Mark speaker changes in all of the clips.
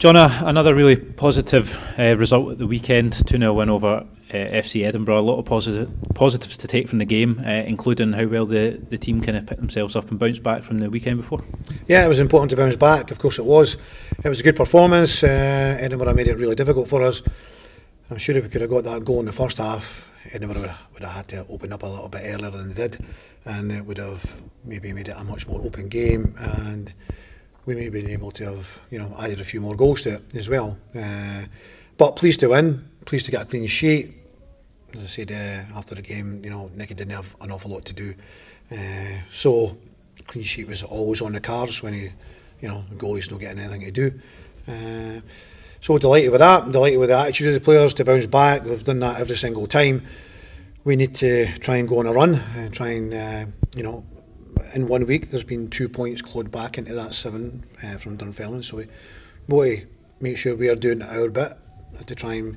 Speaker 1: John, another really positive result at the weekend, 2-0 win over FC Edinburgh. A lot of positives to take from the game, including how well the team kind of picked themselves up and bounced back from the weekend before.
Speaker 2: Yeah, it was important to bounce back, of course it was. It was a good performance. Edinburgh made it really difficult for us. I'm sure if we could have got that goal in the first half, Edinburgh would have had to open up a little bit earlier than they did, and it would have maybe made it a much more open game, and we may have been able to have, added a few more goals to it as well. But pleased to win, pleased to get a clean sheet. As I said after the game, Nicky didn't have an awful lot to do, so clean sheet was always on the cards when the goalie's not getting anything to do. So delighted with that, delighted with the attitude of the players to bounce back. We've done that every single time. We need to try and go on a run and try and, in 1 week there's been 2 points clawed back into that 7 from Dunfermline. So we want to make sure we are doing our bit to try and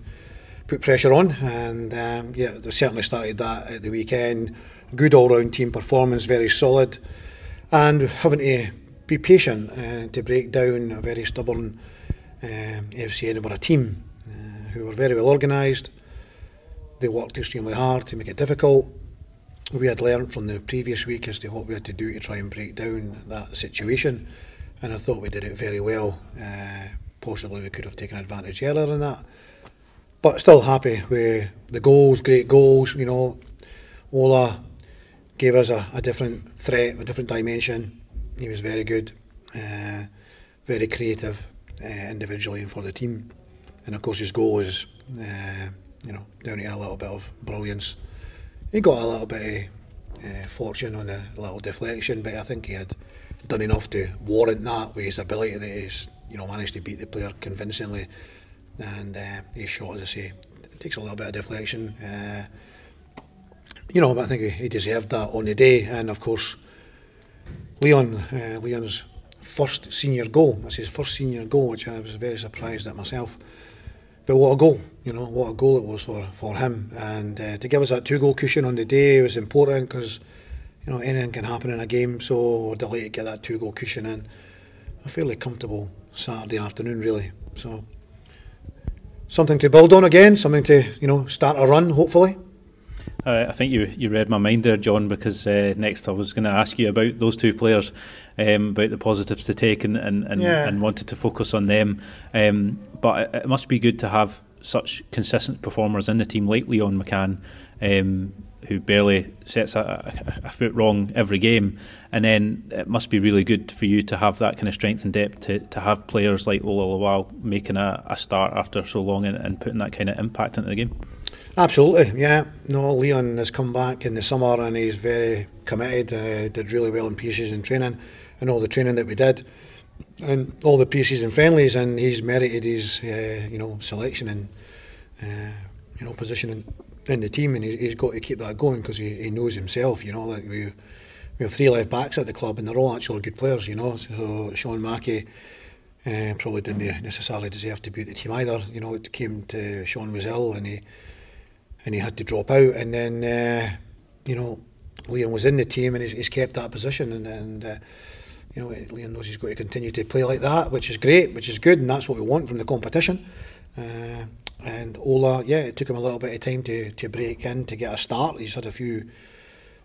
Speaker 2: put pressure on. And they certainly started that at the weekend. Good all-round team performance, very solid. And having to be patient to break down a very stubborn FC Edinburgh team who were very well organised. They worked extremely hard to make it difficult. We had learned from the previous week as to what we had to do to try and break down that situation, and I thought we did it very well. Possibly we could have taken advantage earlier than that, but still happy with the goals, great goals. Ola gave us a different threat, a different dimension. He was very good, very creative individually and for the team, and of course his goal was down to a little bit of brilliance. He got a little bit of fortune on a little deflection, but I think he had done enough to warrant that with his ability that he's managed to beat the player convincingly, and his shot, as I say, it takes a little bit of deflection, but I think he deserved that on the day. And of course Leon's first senior goal. That's his first senior goal, which I was very surprised at myself. But what a goal, what a goal it was for him. And to give us that 2-goal cushion on the day was important because, anything can happen in a game. So we're delighted to get that 2-goal cushion in. A fairly comfortable Saturday afternoon, really. So something to build on again, something to, start a run, hopefully.
Speaker 1: I think you read my mind there, John, because next I was going to ask you about those two players, about the positives to take and wanted to focus on them. But it must be good to have such consistent performers in the team like Leon McCann, who barely sets a foot wrong every game. And then it must be really good for you to have that kind of strength and depth to have players like Ola Lawal making a start after so long and putting that kind of impact into the game.
Speaker 2: Absolutely, yeah. No, Leon has come back in the summer and he's very committed. Did really well in pre-season training and all the training that we did, and all the pre-season friendlies, and he's merited his selection and position in the team, and he's got to keep that going because he knows himself. Like we have 3 left backs at the club and they're all actually good players. So Sean Mackey probably didn't necessarily deserve to be at the team either. It came to Sean was ill and he had to drop out, and then Leon was in the team and he's kept that position, and Leon knows he's got to continue to play like that, which is great, which is good, and that's what we want from the competition. And Ola, it took him a little bit of time to break in, to get a start. He's had a few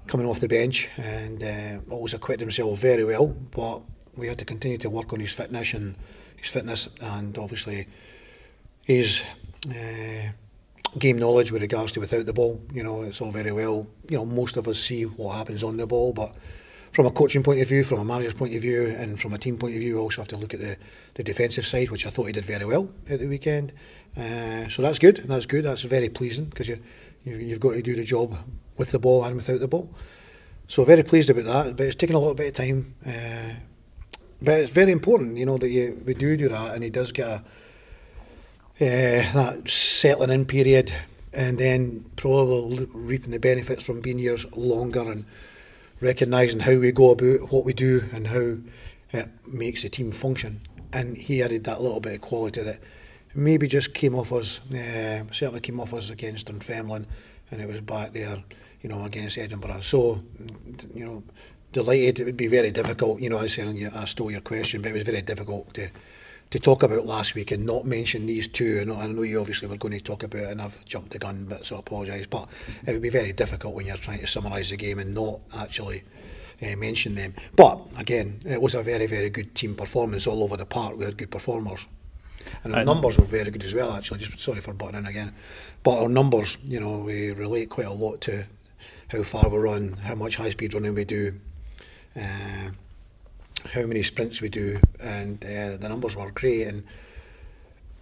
Speaker 2: coming off the bench and always acquitted himself very well, but we had to continue to work on his fitness and obviously his game knowledge with regards to without the ball. It's all very well. Most of us see what happens on the ball, but from a coaching point of view, from a manager's point of view, and from a team point of view, we also have to look at the defensive side, which I thought he did very well at the weekend. So that's good. That's very pleasing because you've got to do the job with the ball and without the ball. So very pleased about that. But it's taken a little bit of time. But it's very important, that we do that, and he does get that settling in period, and then probably reaping the benefits from being here longer and recognising how we go about what we do and how it makes the team function. And he added that little bit of quality that maybe just came off us, certainly came off us against Dunfermline, and it was back there, against Edinburgh. So, delighted. It would be very difficult, I stole your question, but it was very difficult to talk about last week and not mention these two. I know you obviously were going to talk about it and I've jumped the gun, but so I apologise. But it would be very difficult when you're trying to summarise the game and not actually mention them. But again, it was a very, very good team performance all over the park. We had good performers. And our numbers were very good as well, actually. Just sorry for butting in again. But our numbers, you know, we relate quite a lot to how far we run, how much high-speed running we do, how many sprints we do, and the numbers were great. And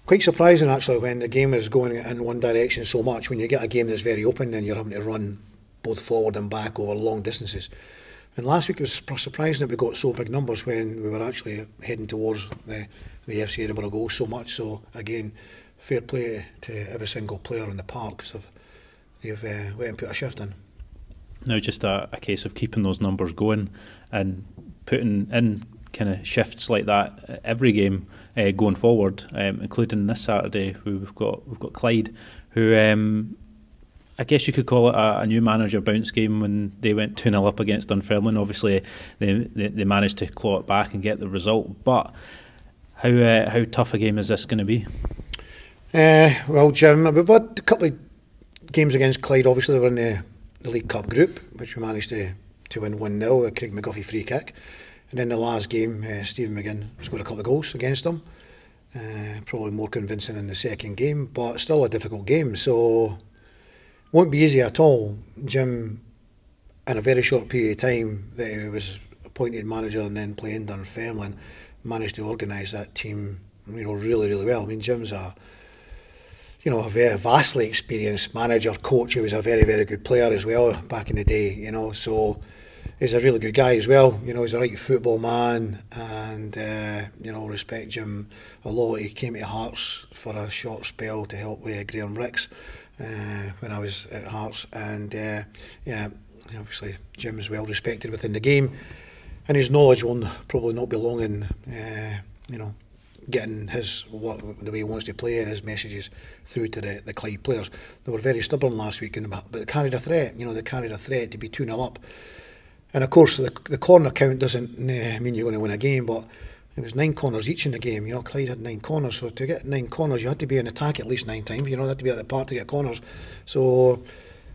Speaker 2: quite surprising, actually, when the game is going in one direction so much. When you get a game that's very open, then you're having to run both forward and back over long distances. And last week it was surprising that we got so big numbers when we were actually heading towards the FC Edinburgh goal so much. So again, fair play to every single player in the park because they've went and put a shift in.
Speaker 1: Now just a case of keeping those numbers going and putting in kind of shifts like that every game going forward, including this Saturday. We've got Clyde, who I guess you could call it a new manager bounce game when they went 2-0 up against Dunfermline. Obviously, they managed to claw it back and get the result. But how tough a game is this going to be?
Speaker 2: Well, Jim, we've had a couple of games against Clyde. Obviously, they were in the League Cup group, which we managed to win 1-0, a Craig McGuffey free kick. And in the last game, Stephen McGlynn scored a couple of goals against them. Probably more convincing in the second game, but still a difficult game. So won't be easy at all. Jim, in a very short period of time that he was appointed manager and then playing Dunfermline, managed to organise that team, you know, really, really well. I mean, Jim's a very vastly experienced manager, coach. He was a very, very good player as well back in the day, you know, so he's a really good guy as well. You know, he's a right football man, and you know, respect Jim a lot. He came to Hearts for a short spell to help with Graham Ricks when I was at Hearts, and yeah, obviously Jim's well respected within the game, and his knowledge will probably not be long in you know, getting the way he wants to play and his messages through to the Clyde players. They were very stubborn last week, but they carried a threat. You know, they carried a threat to be 2-0 up. And of course, the corner count doesn't mean you're going to win a game, but it was 9 corners each in the game. You know, Clyde had 9 corners, so to get 9 corners, you had to be in attack at least 9 times. You know, you had to be at the park to get corners. So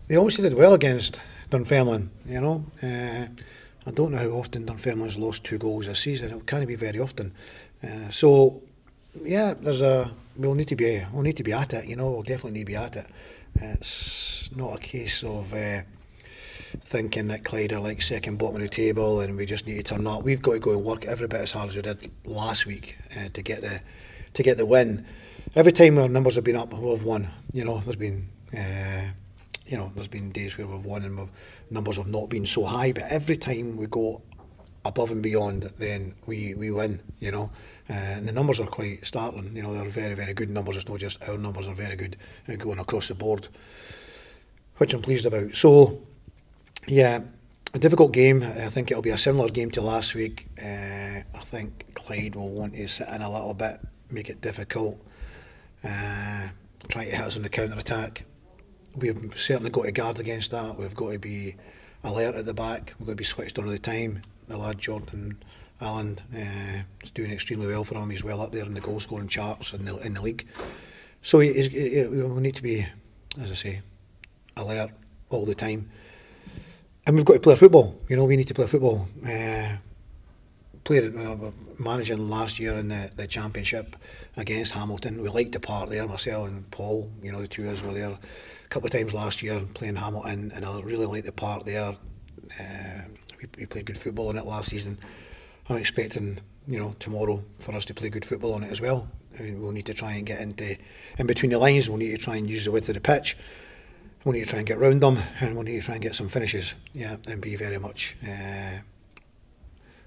Speaker 2: they obviously did well against Dunfermline. You know, I don't know how often Dunfermline's lost 2 goals this season. It can't be very often. So yeah, we'll need to be at it. You know, we'll definitely need to be at it. It's not a case of thinking that Clyde are like second bottom of the table and we just need to turn up. We've got to go and work every bit as hard as we did last week to get the win. Every time our numbers have been up, we've won. You know, there's been days where we've won and numbers have not been so high, but every time we go above and beyond, then we win. You know, and the numbers are quite startling. You know, they're very, very good numbers. It's not just our numbers are very good going across the board, which I'm pleased about. So yeah, a difficult game. I think it'll be a similar game to last week. I think Clyde will want to sit in a little bit, make it difficult, try to hit us on the counter-attack. We've certainly got to guard against that. We've got to be alert at the back. We've got to be switched on all the time. The lad Jordan Allen is doing extremely well for him. He's well up there in the goal-scoring charts in the league. So we need to be, as I say, alert all the time. And we've got to play football. You know, we need to play football. Played managing last year in the Championship against Hamilton. We liked the part there, myself and Paul. You know, the two of us were there a couple of times last year playing Hamilton, and I really liked the part there. We played good football on it last season. I'm expecting, you know, tomorrow for us to play good football on it as well. I mean, we'll need to try and get in between the lines. We'll need to try and use the width of the pitch. We'll need to try and get round them, and we'll need to try and get some finishes, yeah, and be very much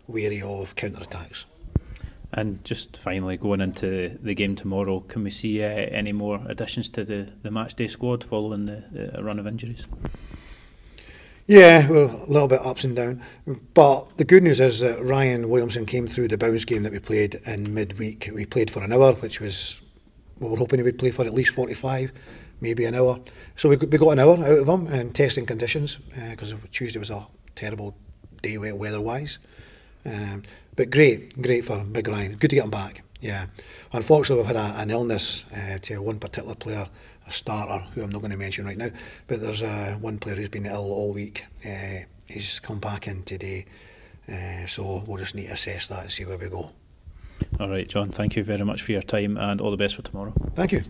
Speaker 2: wary of counter-attacks. And
Speaker 1: just finally, going into the game tomorrow, can we see any more additions to the matchday squad following the run of injuries?
Speaker 2: Yeah, we're a little bit ups and down, but the good news is that Ryan Williamson came through the bounce game that we played in midweek. We played for an hour, which was, we were hoping he would play for at least 45, maybe an hour. So we got an hour out of him in testing conditions, because Tuesday was a terrible day weather-wise. But great for Big Ryan. Good to get him back. Yeah, unfortunately we've had an illness to one particular player, a starter, who I'm not going to mention right now, but there's one player who's been ill all week. He's come back in today, so we'll just need to assess that and see where we go.
Speaker 1: All right, John, thank you very much for your time and all the best for tomorrow.
Speaker 2: Thank you.